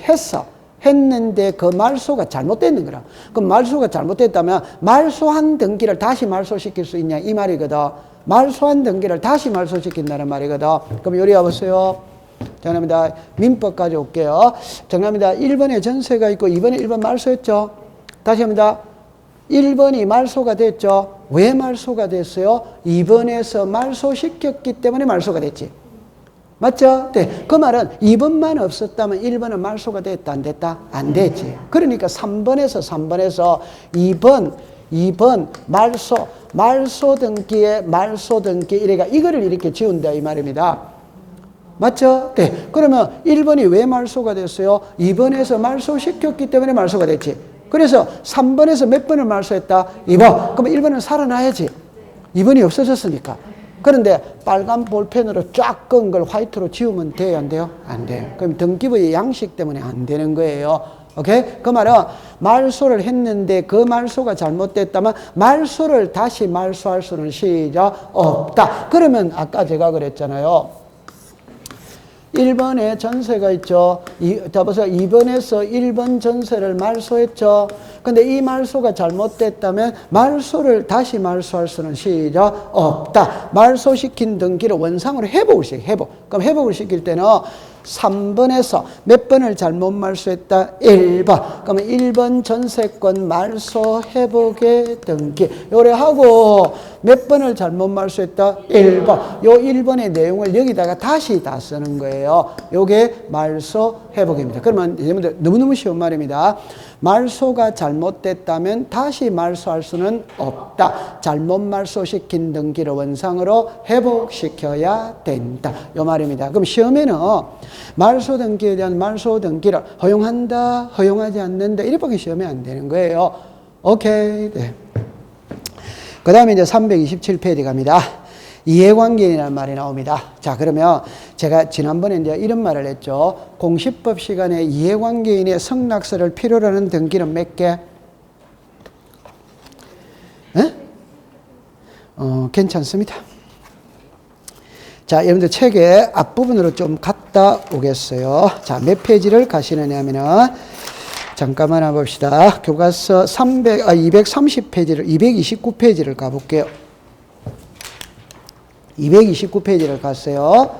했는데 그 말소가 잘못됐는 거라. 그럼 말소가 잘못됐다면 말소한 등기를 다시 말소시킬 수 있냐 이 말이거든. 말소한 등기를 다시 말소시킨다는 말이거든. 그럼 요리 와보세요. 정답입니다. 민법 가져올게요. 정답입니다. 1번에 전세가 있고 2번에 1번 말소했죠. 다시 합니다. 1번이 말소가 됐죠. 왜 말소가 됐어요? 2번에서 말소시켰기 때문에 말소가 됐지. 맞죠? 네. 그 말은 2번만 없었다면 1번은 말소가 됐다, 안 됐다? 안 됐지. 그러니까 3번에서 2번 말소 등기에 말소 등기 이거를 이렇게 지운다 이 말입니다. 맞죠? 네. 그러면 1번이 왜 말소가 됐어요? 2번에서 말소시켰기 때문에 말소가 됐지. 그래서 3번에서 몇 번을 말소했다? 2번. 그러면 1번은 살아나야지. 2번이 없어졌으니까. 그런데 빨간 볼펜으로 쫙 끈 걸 화이트로 지우면 돼요? 안 돼요? 안 돼요. 그럼 등기부의 양식 때문에 안 되는 거예요. 오케이? 그 말은 말소를 했는데 그 말소가 잘못됐다면 말소를 다시 말소할 수는 시작 없다. 그러면 아까 제가 그랬잖아요. 1번에 전세가 있죠. 자, 보세요. 2번에서 1번 전세를 말소했죠. 근데 이 말소가 잘못됐다면 말소를 다시 말소할 수는 시작 없다. 말소시킨 등기를 원상으로 회복을 시켜. 그럼 회복을 시킬 때는 3번에서 몇 번을 잘못 말소했다? 1번. 그러면 1번 전세권 말소 회복의 등기. 요래하고 몇 번을 잘못 말소했다? 1번. 요 1번의 내용을 여기다가 다시 다 쓰는 거예요. 요게 말소 회복입니다. 그러면 여러분들 너무너무 쉬운 말입니다. 말소가 잘못됐다면 다시 말소할 수는 없다. 잘못 말소시킨 등기를 원상으로 회복시켜야 된다. 요 말입니다. 그럼 시험에는 말소 등기에 대한 말소 등기를 허용한다, 허용하지 않는다 이렇게 시험에 안 되는 거예요. 오케이. 네. 그 다음에 이제 327페이지 갑니다. 이해관계인이라는 말이 나옵니다. 자, 그러면 제가 지난번에 이제 이런 말을 했죠. 공시법 시간에 이해관계인의 성낙서를 필요로 하는 등기는 몇 개? 에? 괜찮습니다. 자, 여러분들 책의 앞부분으로 좀 갔다 오겠어요. 자, 몇 페이지를 가시느냐 하면은 잠깐만 한번 봅시다. 교과서 230페이지를, 229페이지를 가볼게요. 229페이지를 갔어요.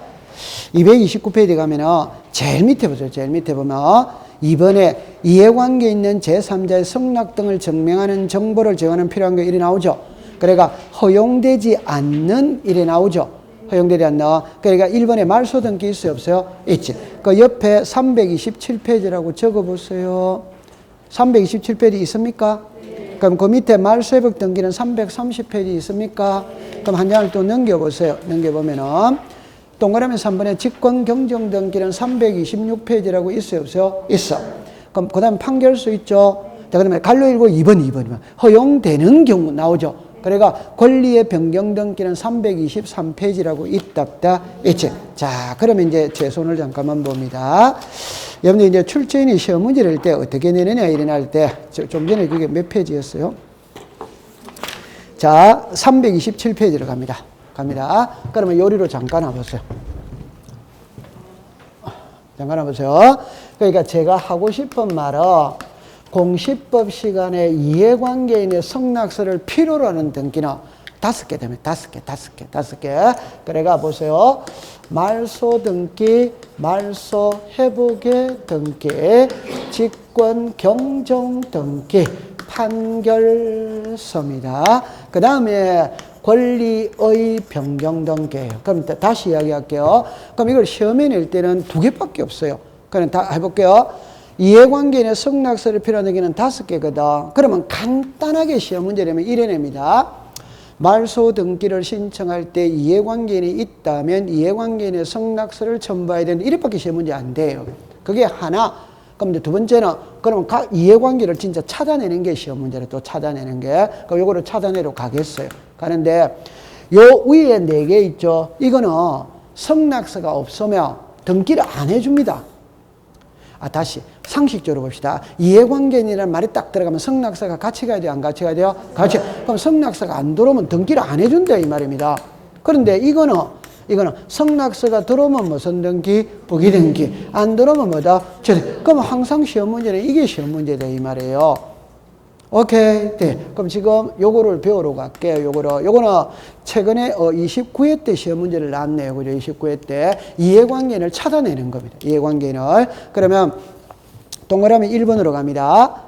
229페이지 가면은 제일 밑에 보세요. 제일 밑에 보면 이번에 이해관계 있는 제3자의 성낙 등을 증명하는 정보를 제공하는 필요한 게 이래 나오죠. 그러니까 허용되지 않는 이래 나오죠. 허용되지 않나? 그러니까 1번에 말소 등기 있어요, 없어요? 있지. 그 옆에 327페이지라고 적어보세요. 327페이지 있습니까? 그럼 그 밑에 말소회복 등기는 330페이지 있습니까? 그럼 한 장을 또 넘겨보세요. 넘겨보면은 동그라미 3번에 직권경정 등기는 326페이지라고 있어요, 없어요? 있어. 그럼 그 다음에 판결서 있죠? 자, 그 다음에 갈로 2번. 허용되는 경우 나오죠? 그러니까 권리의 변경 등기는 323페이지라고 있답다. 있지? 자, 그러면 이제 제 손을 잠깐만 봅니다. 여러분들 이제 출제인이 시험 문제를 낼 때 어떻게 내느냐 일어날 때 좀 전에 그게 몇 페이지였어요? 자, 327페이지로 갑니다. 그러면 요리로 잠깐 와보세요. 그러니까 제가 하고 싶은 말은 공시법 시간에 이해관계인의 성낙서를 필요로 하는 등기는 5개 되면 5개. 그래가 보세요. 말소 등기, 말소 회복의 등기, 직권 경정 등기, 판결서입니다. 그 다음에 권리의 변경 등기예요. 그럼 다시 이야기할게요. 그럼 이걸 시험에 낼 때는 2개밖에 없어요. 그럼 다 해볼게요. 이해관계인의 성낙서를 필요한 등기는 5개거든. 그러면 간단하게 시험 문제 내면 이래 냅니다. 말소 등기를 신청할 때 이해관계인이 있다면 이해관계인의 성낙서를 첨부해야 되는데 이래밖에 시험 문제 안 돼요. 그게 하나. 그럼 이제 두 번째는 그러면 이해관계를 진짜 찾아내는 게 시험 문제를 또 찾아내는 게. 그럼 요거를 찾아내러 가겠어요. 가는데 요 위에 4개 있죠. 이거는 성낙서가 없으면 등기를 안 해줍니다. 다시 상식적으로 봅시다. 이해관계인이라는 말이 딱 들어가면 성낙서가 같이 가야 돼요? 안 같이 가야 돼요? 같이. 그럼 성낙서가 안 들어오면 등기를 안 해준다 이 말입니다. 그런데 이거는 성낙서가 들어오면 무슨 등기? 부기등기. 안 들어오면 뭐다? 그럼 항상 시험 문제는 이게 시험 문제다 이 말이에요. 오케이. 네. 그럼 지금 요거를 배우러 갈게요. 요거는 최근에 29회 때 시험 문제를 놨네요. 그죠? 29회 때 이해관계인을 찾아내는 겁니다. 이해관계인을. 그러면 동그라미 1번으로 갑니다.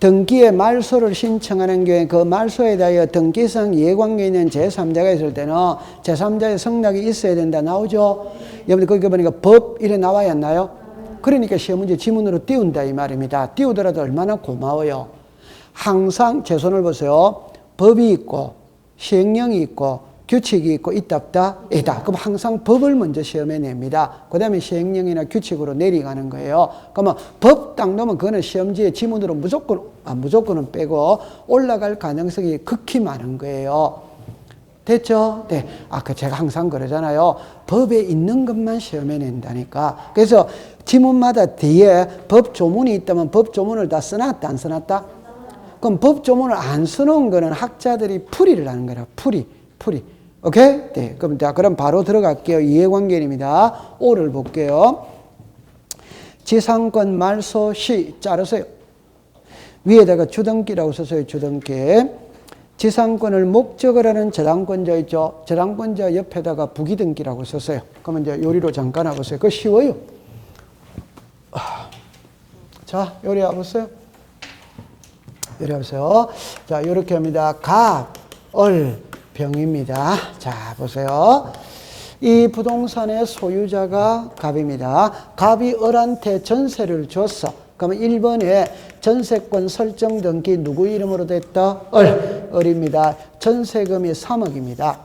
등기의 말소를 신청하는 경우에 그 말소에 대하여 등기상 이해관계인은 제3자가 있을 때는 제3자의 성낙이 있어야 된다. 나오죠? 여러분들 거기 보니까 법 이래 나와야 안 나요? 그러니까 시험 문제 지문으로 띄운다 이 말입니다. 띄우더라도 얼마나 고마워요. 항상 제 손을 보세요. 법이 있고 시행령이 있고 규칙이 있고 있답다. 그럼 항상 법을 먼저 시험에 냅니다. 그 다음에 시행령이나 규칙으로 내려가는 거예요. 그러면 법 딱 넣으면 그거는 시험지에 지문으로 무조건은 빼고 올라갈 가능성이 극히 많은 거예요. 됐죠? 네. 제가 항상 그러잖아요. 법에 있는 것만 시험에 낸다니까. 그래서 지문마다 뒤에 법 조문이 있다면 법 조문을 다 써놨다, 안 써놨다? 그럼 법 조문을 안 써놓은 거는 학자들이 풀이를 하는 거라. 풀이. 오케이? 네. 그럼 바로 들어갈게요. 이해관계입니다. 5를 볼게요. 지상권 말소 시 자르세요. 위에다가 주등기라고 썼어요. 주등기. 지상권을 목적을 하는 저당권자 있죠. 저당권자 옆에다가 부기등기라고 썼어요. 그러면 이제 요리로 잠깐 와보세요. 그거 쉬워요. 자, 요리 와보세요. 자, 요렇게 합니다. 갑, 을, 병입니다. 자, 보세요. 이 부동산의 소유자가 갑입니다. 갑이 을한테 전세를 줬어. 그러면 1번에 전세권 설정 등기 누구 이름으로 됐다? 을입니다. 전세금이 3억입니다.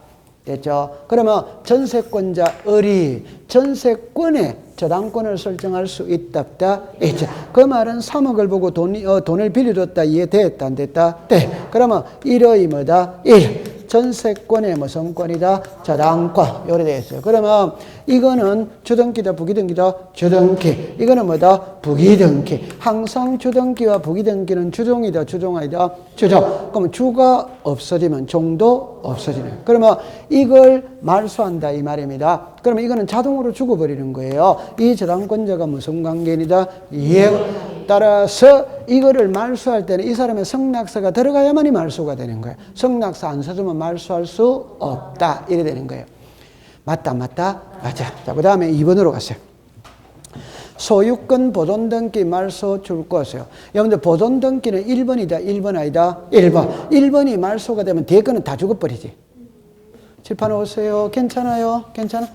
됐죠? 그러면 전세권자 을이 전세권에 저당권을 설정할 수 있답다. 있죠. 그 말은 3억을 보고 돈을 빌려줬다. 이해됐다? 안 됐다? 네. 그러면 1의 뭐다? 1. 전세권의 무슨 권이다? 저당권. 요래 되어 있어요. 그러면 이거는 주등기다, 부기등기다? 주등기. 이거는 뭐다? 부기등기. 항상 주등기와 부기등기는 주종이다, 주종 아니다? 주종. 그러면 주가 없어지면 종도 없어지는. 그러면 이걸 말소한다 이 말입니다. 그러면 이거는 자동으로 죽어버리는 거예요. 이 저당권자가 무슨 관계이다? 따라서 이거를 말소할 때는 이 사람의 성낙서가 들어가야만이 말소가 되는 거예요. 성낙서 안 써주면 말소할 수 없다. 이래 되는 거예요. 맞다. 맞자. 자, 그 다음에 2번으로 갔어요. 소유권 보존등기 말소 줄 것이요. 여러분들 보존등기는 1번이다, 1번 아니다? 1번. 1번이 말소가 되면 뒤에 거는 다 죽어버리지. 칠판 오세요. 괜찮아요? 괜찮아?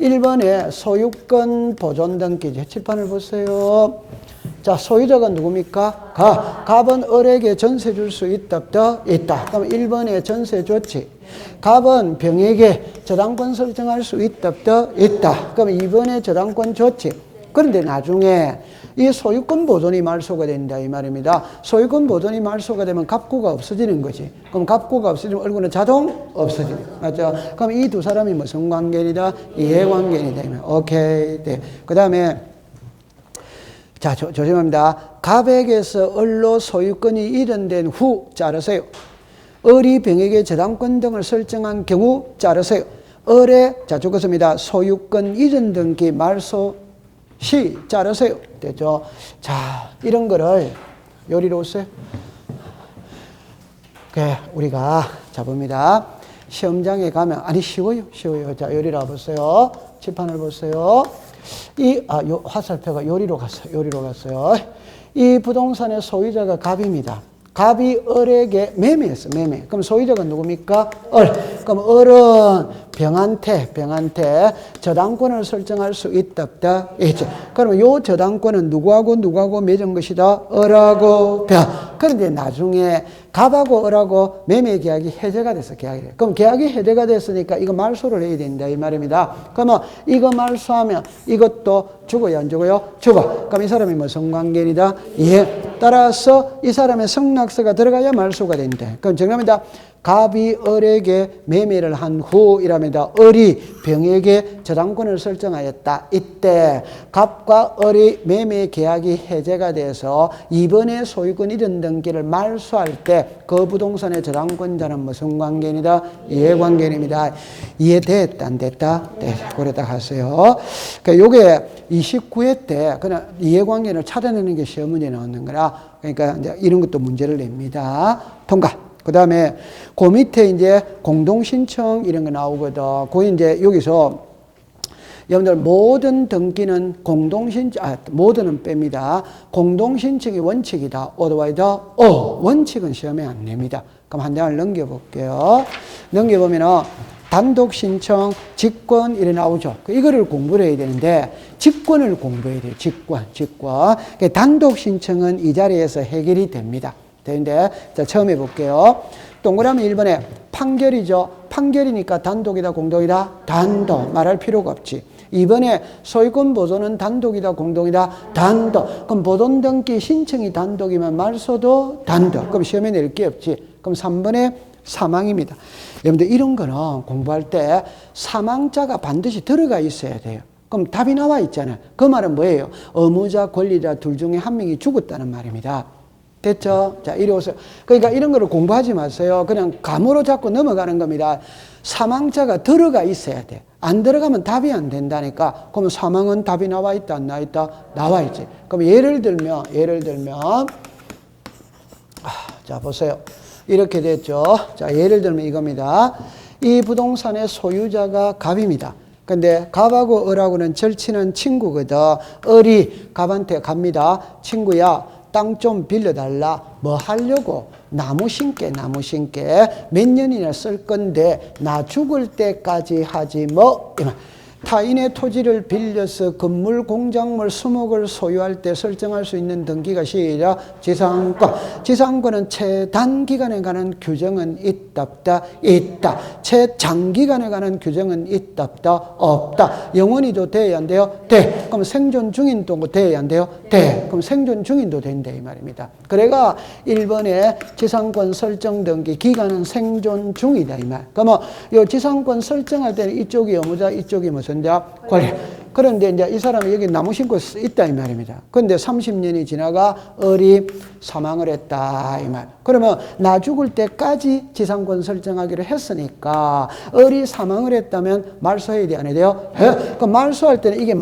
1번에 소유권 보존 등기지. 칠판을 보세요. 자, 소유자가 누굽니까? 갑은 을에게 전세 줄 수 있다, 없다? 있다. 그럼 1번에 전세 줬지. 갑은 병에게 저당권 설정할 수 있다, 없다? 있다. 그럼 2번에 저당권 줬지. 그런데 나중에 이 소유권 보존이 말소가 된다 이 말입니다. 소유권 보존이 말소가 되면 갑구가 없어지는 거지. 그럼 갑구가 없어지면 얼굴은 자동 없어지는 거죠. 맞죠? 그럼 이 두 사람이 무슨 관계이다? 이해관계이다. 오케이. 네. 그 다음에 자, 조심합니다. 갑에게서 을로 소유권이 이전된 후 자르세요. 을이 병에게 저당권 등을 설정한 경우 자르세요. 을의 자 적었습니다. 소유권 이전 등기 말소 시 자르세요. 됐죠? 자, 이런 거를 요리로 오세요. 우리가 자 봅니다. 시험장에 가면 아니 쉬워요. 자, 요리로 보세요. 칠판을 보세요. 요 화살표가 요리로 갔어요. 이 부동산의 소유자가 갑입니다. 갑이 을에게 매매했어, 매매. 그럼 소유자가 누굽니까? 을. 그럼 을은 병한테 저당권을 설정할 수 있다, 없다? 있죠. 그러면 요 저당권은 누구하고 맺은 것이다? 을하고 병. 그런데 나중에 갑하고 을하고 매매 계약이 해제가 됐어, 계약이. 그럼 계약이 해제가 됐으니까 이거 말소를 해야 된다, 이 말입니다. 그러면 이거 말소하면 이것도 죽어요, 안 죽어요? 죽어. 그럼 이 사람이 무슨 관계이다? 예. 따라서 이 사람의 성낙서가 들어가야 말소가 된대. 그럼 정답입니다. 갑이 을에게 매매를 한 후이랍니다. 을이 병에게 저당권을 설정하였다. 이때 갑과 을이 매매 계약이 해제가 돼서 이번에 소유권 이전 등기를 말소할 때 그 부동산의 저당권자는 무슨 관계입니다? 이해관계입니다. 이해됐다, 안 됐다? 네, 그러다 하세요. 그러니까 요게 29회 때 그냥 이해관계를 찾아내는 게 시험 문제 나오는 거라. 그러니까 이제 이런 것도 문제를 냅니다. 통과. 그 다음에 그 밑에 이제 공동신청 이런 거 나오거든. 그 이제 여기서 여러분들 모든 등기는 모든은 뺍니다. 공동신청이 원칙이다. 어드와이더 원칙은 시험에 안 냅니다. 그럼 한 장을 넘겨볼게요. 넘겨보면은 단독신청, 직권 이래 나오죠. 이거를 공부를 해야 되는데 직권을 공부해야 돼요. 직권. 단독신청은 이 자리에서 해결이 됩니다. 되는데 자 처음 해볼게요. 동그라미 1번에 판결이죠. 판결이니까 단독이다 공동이다? 단독. 말할 필요가 없지. 2번에 소유권 보존은 단독이다 공동이다? 단독. 그럼 보존 등기 신청이 단독이면 말소도 단독. 그럼 시험에 낼 게 없지. 그럼 3번에 사망입니다. 여러분들 이런 거는 공부할 때 사망자가 반드시 들어가 있어야 돼요. 그럼 답이 나와 있잖아요. 그 말은 뭐예요? 의무자, 권리자 둘 중에 한 명이 죽었다는 말입니다. 됐죠? 자, 이리 오세요. 그러니까 이런 거를 공부하지 마세요. 그냥 감으로 잡고 넘어가는 겁니다. 사망자가 들어가 있어야 돼. 안 들어가면 답이 안 된다니까. 그러면 사망은 답이 나와 있다, 안 나와 있다? 나와 있지. 그럼 예를 들면, 자, 보세요. 이렇게 됐죠? 자, 예를 들면 이겁니다. 이 부동산의 소유자가 갑입니다. 근데 갑하고 을하고는 절친한 친구거든. 을이 갑한테 갑니다. 친구야, 땅 좀 빌려달라. 뭐 하려고? 나무 심게. 몇 년이나 쓸 건데 나 죽을 때까지 하지 뭐. 타인의 토지를 빌려서 건물, 공작물, 수목을 소유할 때 설정할 수 있는 등기가 시작 지상권. 지상권은 최단기간에 관한 규정은 있다, 없다? 있다. 최장기간에 관한 규정은 있다, 없다? 없다. 영원히도 돼야 안 돼요? 돼. 그럼 생존 중인도 돼야 안 돼요? 돼. 그럼 생존 중인도 된다 이 말입니다. 그래가 1번에 지상권 설정 등기 기간은 생존 중이다 이 말. 그러면 이 지상권 설정할 때는 이쪽이 의무자, 이쪽이 무슨 권리. 그런데 이제 이 사람이 여기 나무 심고 있다 이 말입니다. 그런데 30년이 지나가 을이 사망을 했다 이 말. 그러면 나 죽을 때까지 지상권 설정하기로 했으니까 을이 사망을 했다면 말소해야 돼, 안 해야 돼요? 그럼 말소할 때는 이게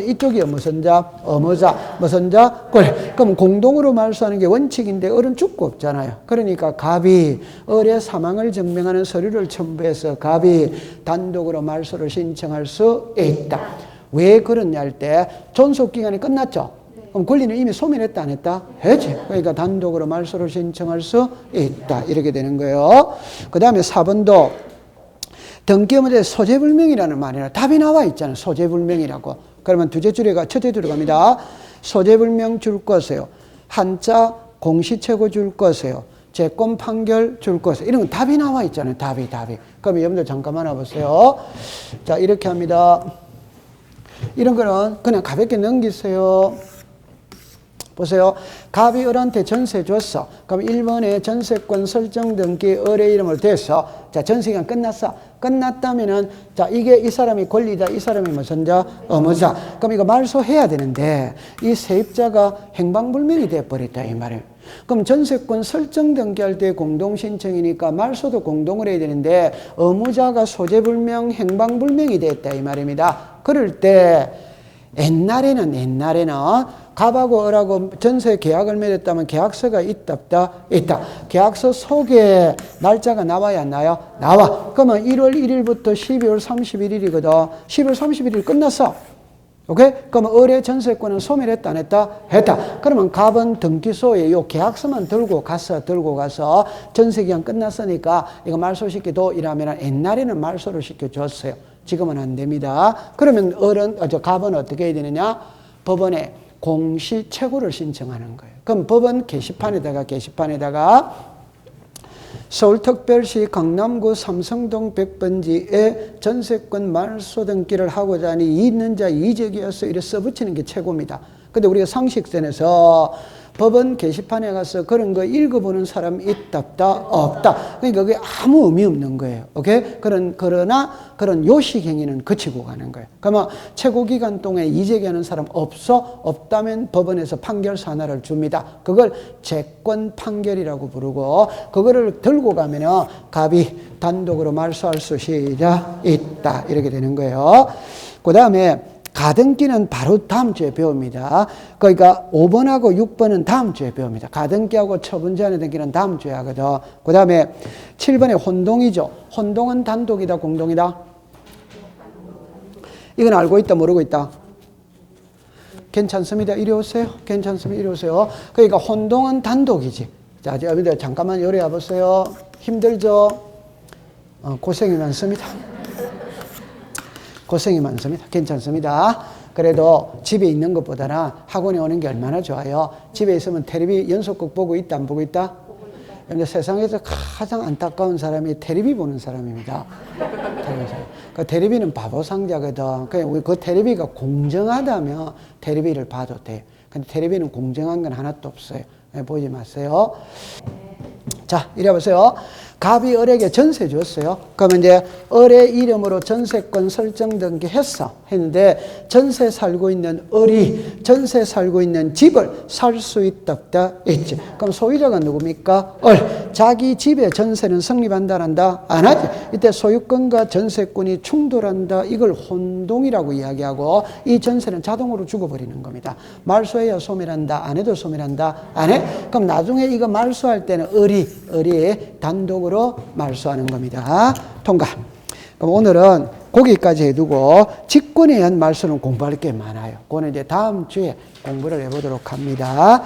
이쪽이 무슨 자? 의무자. 무슨 자? 권리. 그럼 공동으로 말소하는 게 원칙인데 을은 죽고 없잖아요. 그러니까 갑이 을의 사망을 증명하는 서류를 첨부해서 갑이 단독으로 말소를 신청할 수 있다. 왜 그러냐 할 때 존속기간이 끝났죠. 그럼 권리는 이미 소멸했다 안 했다? 했지. 그러니까 단독으로 말소를 신청할 수 있다. 이렇게 되는 거예요. 그 다음에 4번도 등기문에 소재불명이라는 말이라 답이 나와 있잖아요. 소재불명이라고. 그러면 첫째 줄에 갑니다. 소재불명 줄 것이요. 한자 공시최고 줄 것이요. 채권 판결 줄 것이요. 이런 건 답이 나와 있잖아요. 답이. 그럼 여러분들 잠깐만 와보세요. 자, 이렇게 합니다. 이런 거는 그냥 가볍게 넘기세요. 보세요. 갑이 을한테 전세 줬어. 그럼 1번에 전세권 설정 등기 을의 이름으로 됐어. 자, 전세기간 끝났어. 끝났다면은, 자, 이게 이 사람이 권리자, 이 사람이 무슨자, 의무자. 그럼 이거 말소해야 되는데, 이 세입자가 행방불명이 돼버렸다, 이 말이에요. 그럼 전세권 설정 등기할 때 공동신청이니까 말소도 공동을 해야 되는데, 의무자가 소재불명, 행방불명이 됐다, 이 말입니다. 그럴 때, 옛날에는 갑하고 을하고 전세 계약을 맺었다면 계약서가 있다 없다? 있다. 계약서 속에 날짜가 나와야 안 나요? 나와. 그러면 1월 1일부터 12월 31일이거든. 12월 31일 끝났어. 오케이? 그러면 을의 전세권은 소멸했다 안 했다? 했다. 그러면 갑은 등기소에 요 계약서만 들고 가서 전세기간 끝났으니까 이거 말소시켜도 이러면 옛날에는 말소를 시켜줬어요. 지금은 안 됩니다. 그러면 갑은 어떻게 해야 되느냐? 법원에 공시최고를 신청하는 거예요. 그럼 법원 게시판에다가 서울특별시 강남구 삼성동 100번지에 전세권 말소 등기를 하고자 하니 있는 자 이적이어서 이렇게 써붙이는 게 최고입니다. 근데 우리가 상식선에서 법원 게시판에 가서 그런 거 읽어보는 사람 있다 없다. 그러니까 그게 아무 의미 없는 거예요. 오케이? 그러나 그런 요식 행위는 거치고 가는 거예요. 그러면 최고 기간 동안에 이재기하는 사람 없다면 법원에서 판결서 하나를 줍니다. 그걸 채권 판결이라고 부르고 그거를 들고 가면은 갑이 단독으로 말소할 수 있다. 이렇게 되는 거예요. 그 다음에 가등기는 바로 다음 주에 배웁니다. 그러니까 5번하고 6번은 다음 주에 배웁니다. 가등기하고 처분제한의 등기는 다음 주에 하거든. 그 다음에 7번에 혼동이죠. 혼동은 단독이다, 공동이다? 이건 알고 있다, 모르고 있다? 괜찮습니다. 이리 오세요. 괜찮습니다. 이리 오세요. 그러니까 혼동은 단독이지. 자, 여러분들 잠깐만 요리 와보세요. 힘들죠? 고생이 많습니다. 고생이 많습니다. 괜찮습니다. 그래도 집에 있는 것보다는 학원에 오는 게 얼마나 좋아요. 집에 있으면 텔레비 연속극 보고 있다, 안 보고 있다? 근데 세상에서 가장 안타까운 사람이 텔레비 보는 사람입니다. 그 텔레비는 바보 상자거든. 그 텔레비가 공정하다면 텔레비를 봐도 돼. 근데 텔레비는 공정한 건 하나도 없어요. 보지 마세요. 자, 이래 보세요. 갑이 을에게 전세 줬어요. 그러면 이제 을의 이름으로 전세권 설정 등기 했는데 전세 살고 있는 을이 전세 살고 있는 집을 살 수 있다 없다? 있지. 그럼 소유자가 누굽니까? 을. 자기 집의 전세는 성립한다 안 한다? 안 하지. 이때 소유권과 전세권이 충돌한다. 이걸 혼동이라고 이야기하고 이 전세는 자동으로 죽어버리는 겁니다. 말소해야 소멸한다. 안 해도 소멸한다. 안 해? 그럼 나중에 이거 말소할 때는 을이 단독으로 말소하는 겁니다. 통과. 그럼 오늘은 거기까지 해두고 직권에 의한 말소는 공부할 게 많아요. 그거는 이제 다음 주에 공부를 해보도록 합니다.